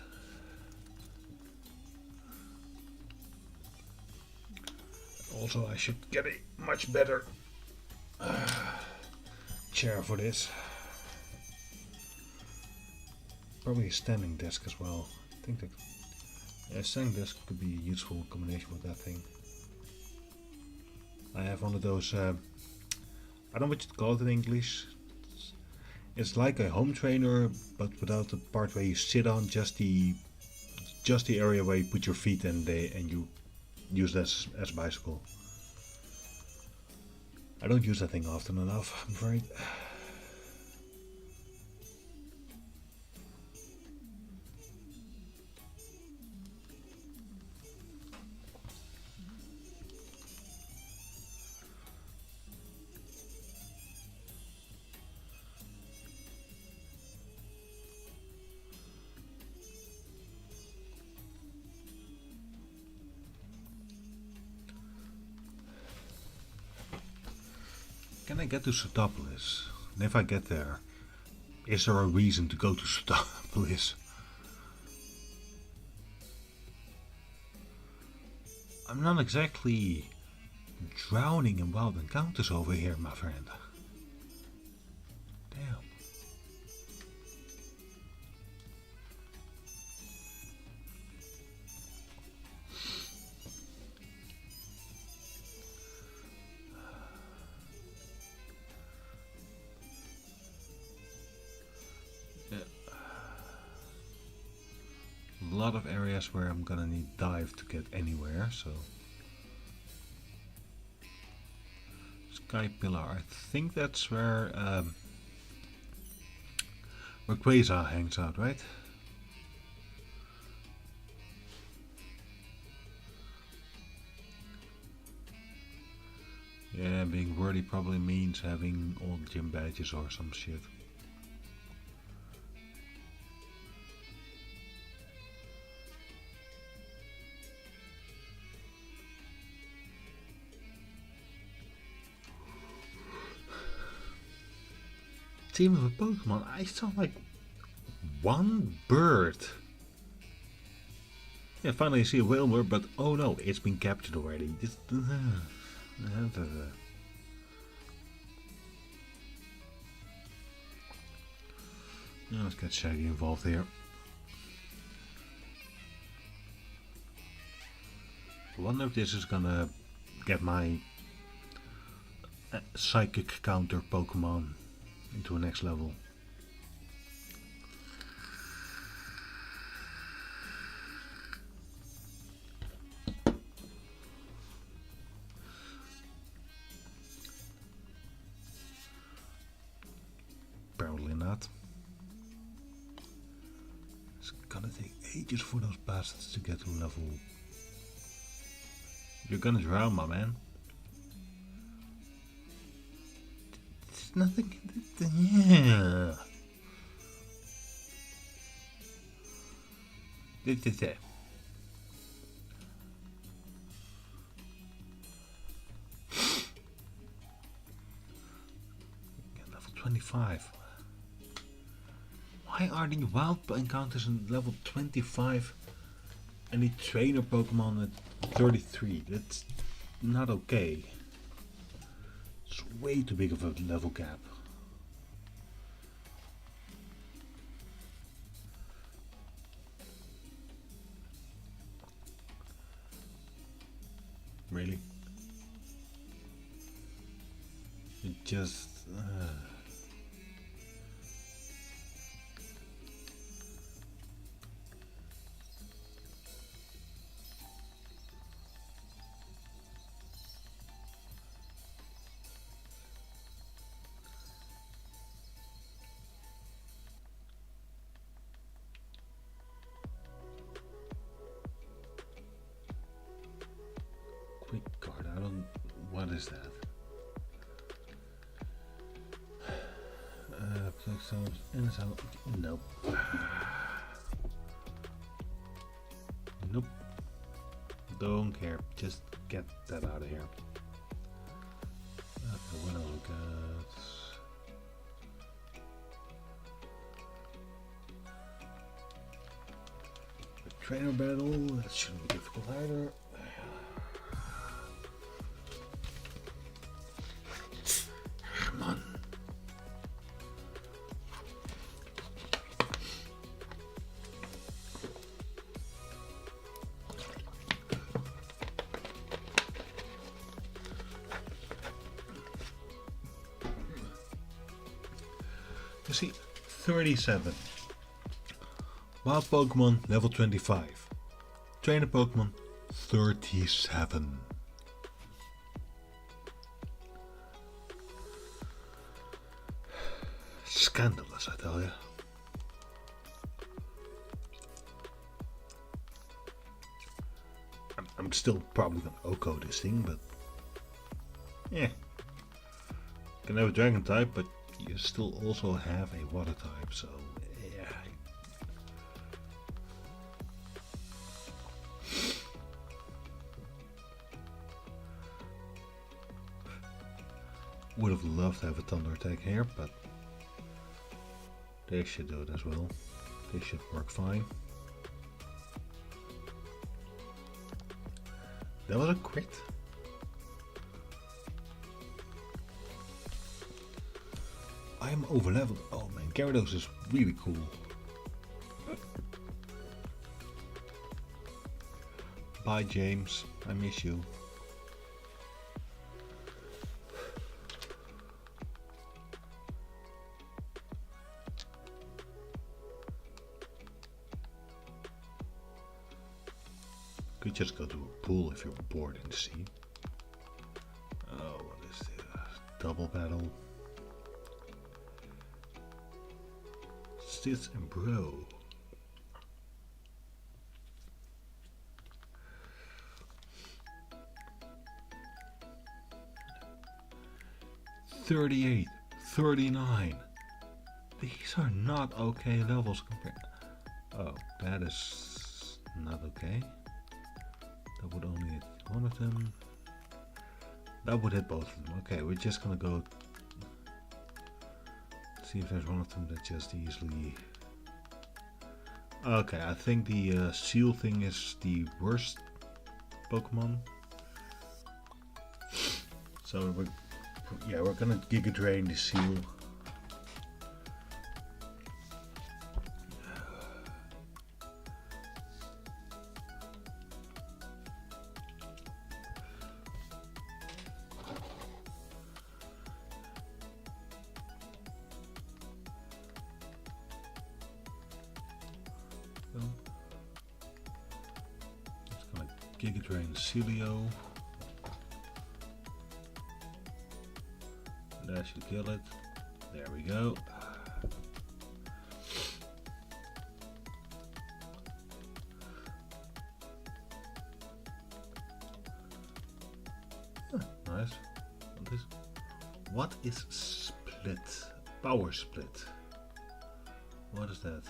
Also, I should get a much better chair for this. Probably a standing desk as well. I think that a standing desk could be a useful combination with that thing. I have one of those, I don't know what you call it in English. It's like a home trainer, but without the part where you sit on, just the area where you put your feet and you use that as a bicycle. I don't use that thing often enough, I'm afraid. Can I get to Sotopolis? And if I get there, is there a reason to go to Sotopolis? I'm not exactly drowning in wild encounters over here, my friend. Damn. A lot of areas where I'm gonna need dive to get anywhere, so. Sky Pillar, I think that's where Quasar hangs out, right? Yeah, being worthy probably means having all the gym badges or some shit. Team of a Pokemon, I saw like one bird. Yeah, finally I see a Whalmer, but oh no, it's been captured already. Let's get Shaggy involved here. I wonder if this is gonna get my psychic counter Pokemon into a next level. Apparently not. It's gonna take ages for those bastards to get to level. You're gonna drown, my man. There's nothing. Yeah. Level 25. Why are the wild encounters in level 25 and the trainer Pokemon at 33? That's not okay. It's way too big of a level gap. Really? It just... Quick card, I don't... What is that? Nope. Nope. Don't care. Just get that out of here. Okay, what else we got? A trainer battle. That shouldn't be difficult either. Come on. You see, 37. Wild Pokemon level 25. Trainer Pokemon 37. Scandalous, I tell you. I'm still probably gonna Oko this thing, but yeah. Can have a dragon type, but you still also have a water type, so yeah. Would have loved to have a thunder attack here, but they should do it as well. They should work fine. That was a crit. I am over leveled. Oh man, Gyarados is really cool. Bye James, I miss you. Could just go to a pool if you're bored in the sea. Oh, what is this? Double battle. Sis and Bro. $38, $39. These are not okay levels compared. Oh, that is not okay. That would only hit one of them. That would hit both of them. Okay, we're just gonna go see if there's one of them that just easily... Okay, I think the seal thing is the worst Pokemon. So we're gonna Giga Drain the seal. film. It's gonna Giga Drain Celio. That should kill it. There we go. Nice. What is split? Power split. What is that?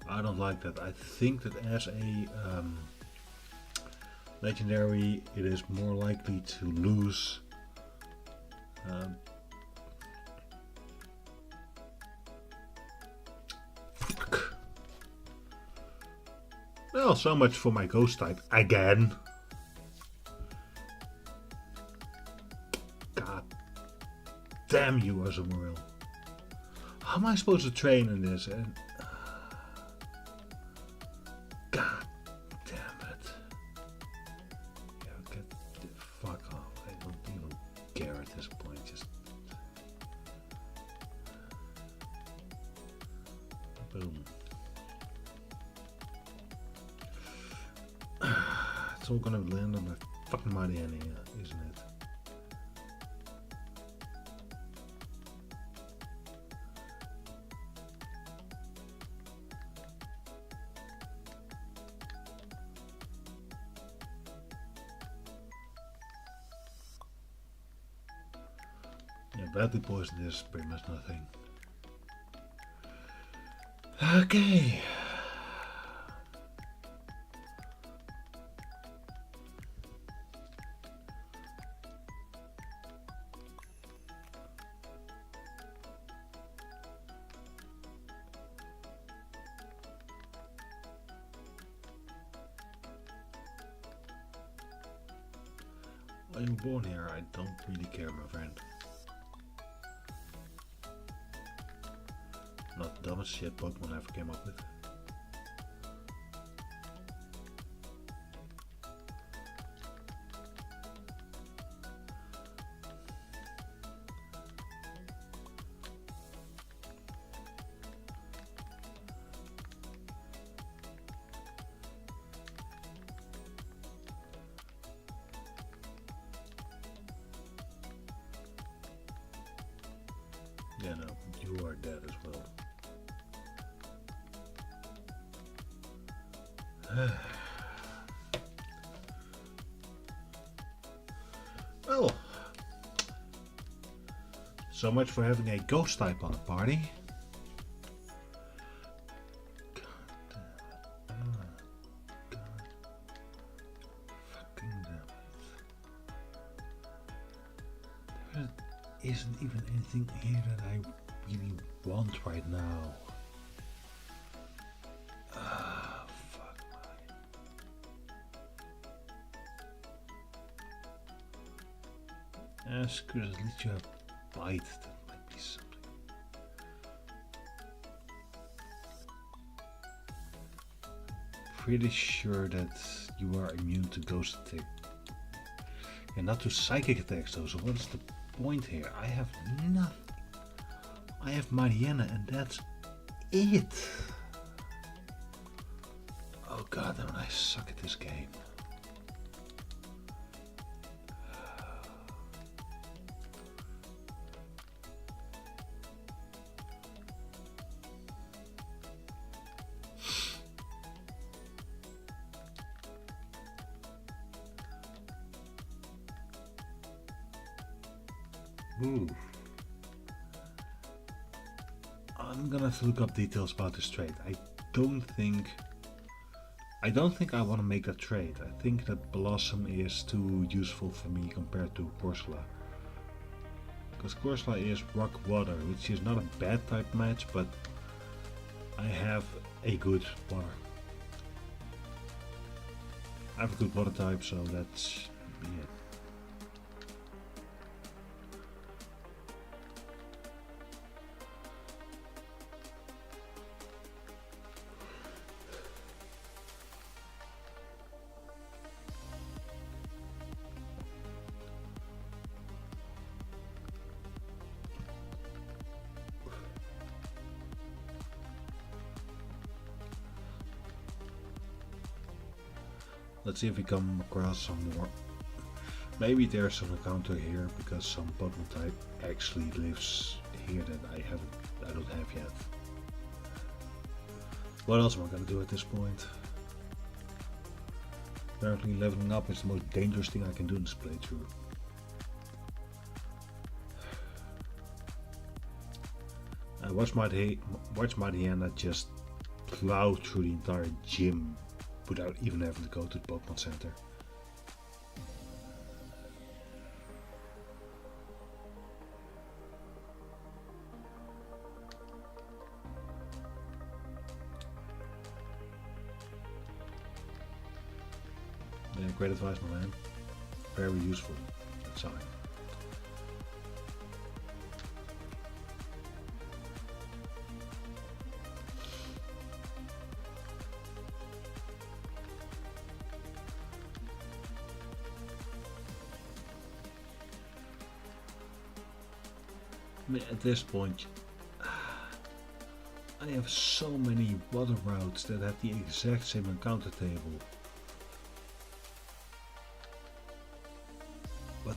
I don't like that. I think that as a legendary, it is more likely to lose. Well, so much for my ghost type again. God damn you, Azumarill. How am I supposed to train in this? And God damn it. Yeah, get the fuck off. I don't even care at this point. Just boom. It's all gonna land on the fucking mighty end here, isn't it? Yeah, badly poisoned is pretty much nothing. Okay. Are you born here? I don't really care, my friend. Not the dumbest shit Pokemon ever came up with. Yeah, no, you are dead as well. Well, so much for having a ghost type on the party. God damn it. Oh, God. Fucking damn it. There isn't even anything here that I really want right now. Screw it, at least you have bite. That might be something. Pretty sure that you are immune to ghost attack. And not to psychic attacks though, so what's the point here? I have nothing. I have Mariana and that's it. Oh god, damn, I suck at this game. Ooh. I'm gonna have to look up details about this trade. I don't think I want to make that trade. I think that Blossom is too useful for me compared to Corsola. Because Corsola is rock water, which is not a bad type match, but I have a good water. I have a good water type, so that's it. Let's see if we come across some more. Maybe there's some encounter here because some Pokemon type actually lives here that I don't have yet. What else am I gonna do at this point? Apparently leveling up is the most dangerous thing I can do in this playthrough. Watch Mighty Anna just plow through the entire gym without even having to go to the Pokemon Center. Yeah, great advice, my man. Very useful. Sorry. I mean, at this point, I have so many water routes that have the exact same encounter table. But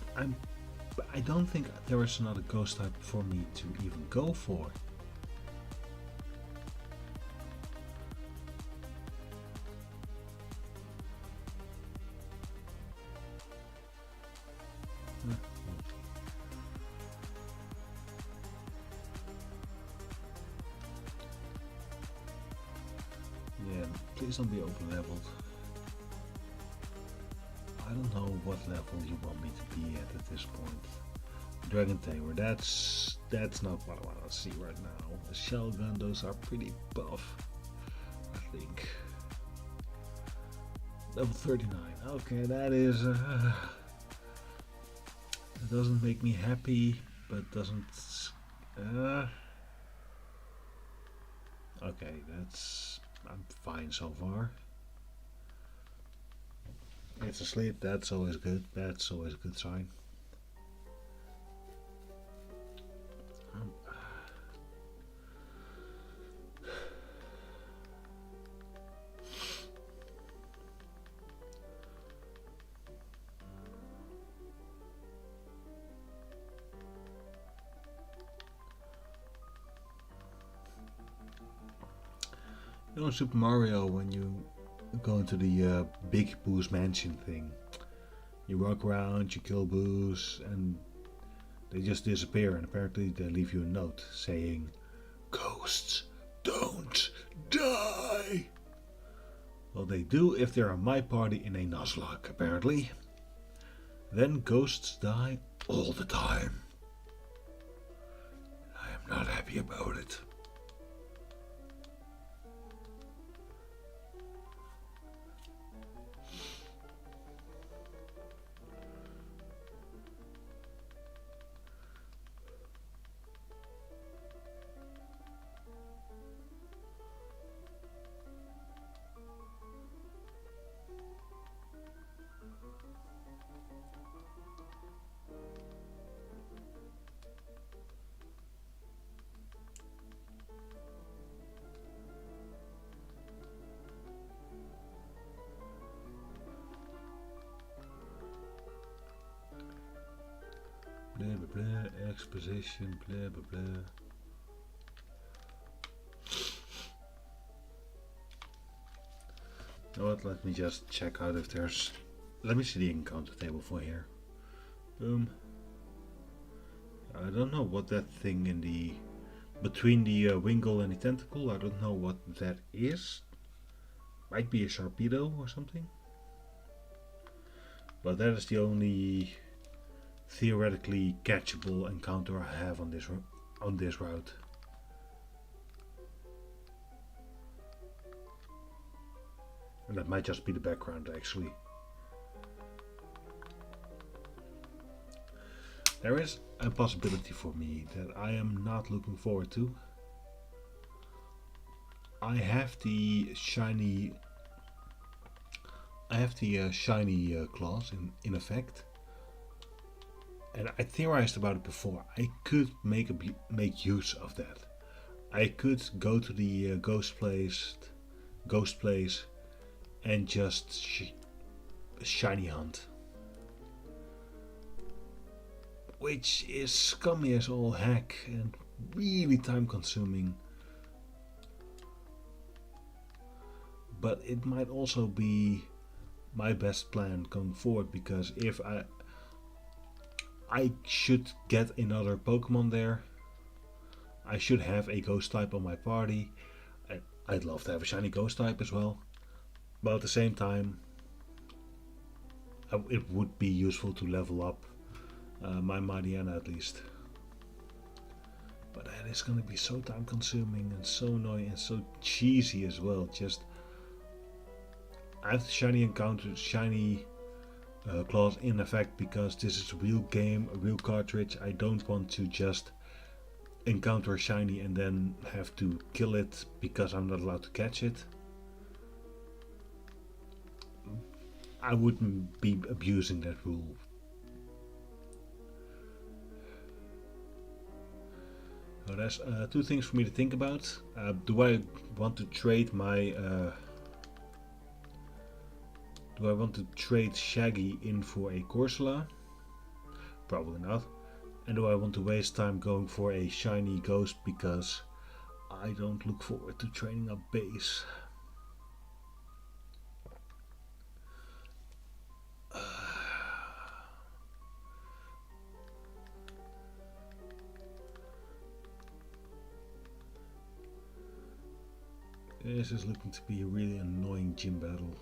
I don't think there is another ghost type for me to even go for. Yeah, please don't be over leveled. I don't know what level you want me to be at this point. Dragon Tamer, that's not what I want to see right now. A shell gun, those are pretty buff, I think. Level 39. Okay, that is. It doesn't make me happy, but doesn't. Okay, I'm fine so far. It's asleep, that's always good. That's always a good sign. You know, Super Mario, when you go into the Big Boo's mansion thing, you walk around, you kill Boos, and they just disappear, and apparently they leave you a note saying, "Ghosts don't die." Well, they do if they're on my party in a Nuzlocke, apparently. Then ghosts die all the time. I am not happy about it. Blah blah blah, exposition, blah blah blah. You know what, let me just check out if there's... Let me see the encounter table for here. Boom. I don't know what that thing in the... Between the Wingull and the Tentacle, I don't know what that is. Might be a Sharpedo or something. But that is the only theoretically catchable encounter I have on this route. And that might just be the background actually. There is a possibility for me that I am not looking forward to. I have the shiny claws in effect. And I theorized about it before. I could make use of that. I could go to the ghost place and just shiny hunt, which is scummy as all heck and really time consuming. But it might also be my best plan going forward, because if I should get another Pokemon there, I should have a ghost type on my party. I'd love to have a shiny ghost type as well, but at the same time it would be useful to level up my Mariana at least. But that is going to be so time consuming and so annoying and so cheesy as well. Just I have the shiny encounter, shiny clause in effect, because this is a real game, a real cartridge. I don't want to just encounter a shiny and then have to kill it because I'm not allowed to catch it. I wouldn't be abusing that rule. So there's two things for me to think about. Do I want to trade my do I want to trade Shaggy in for a Corsola? Probably not. And do I want to waste time going for a shiny ghost, because I don't look forward to training up base. This is looking to be a really annoying gym battle.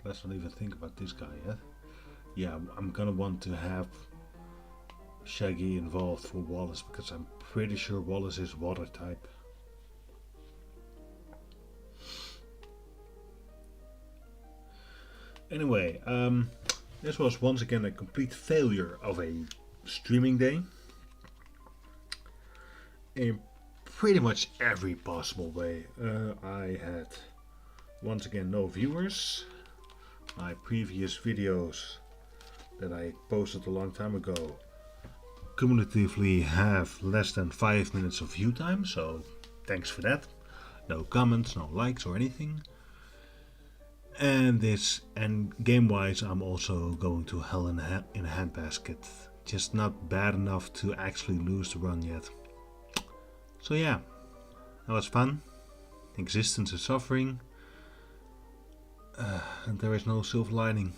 Let's not even think about this guy yet. Yeah, I'm gonna want to have Shaggy involved for Wallace, because I'm pretty sure Wallace is water type. Anyway, this was once again a complete failure of a streaming day in pretty much every possible way. I had once again no viewers. My previous videos that I posted a long time ago cumulatively have less than 5 minutes of view time, so thanks for that. No comments, no likes or anything. And game wise, I'm also going to hell in a handbasket. Just not bad enough to actually lose the run yet. So yeah, that was fun. Existence is suffering. And there is no silver lining.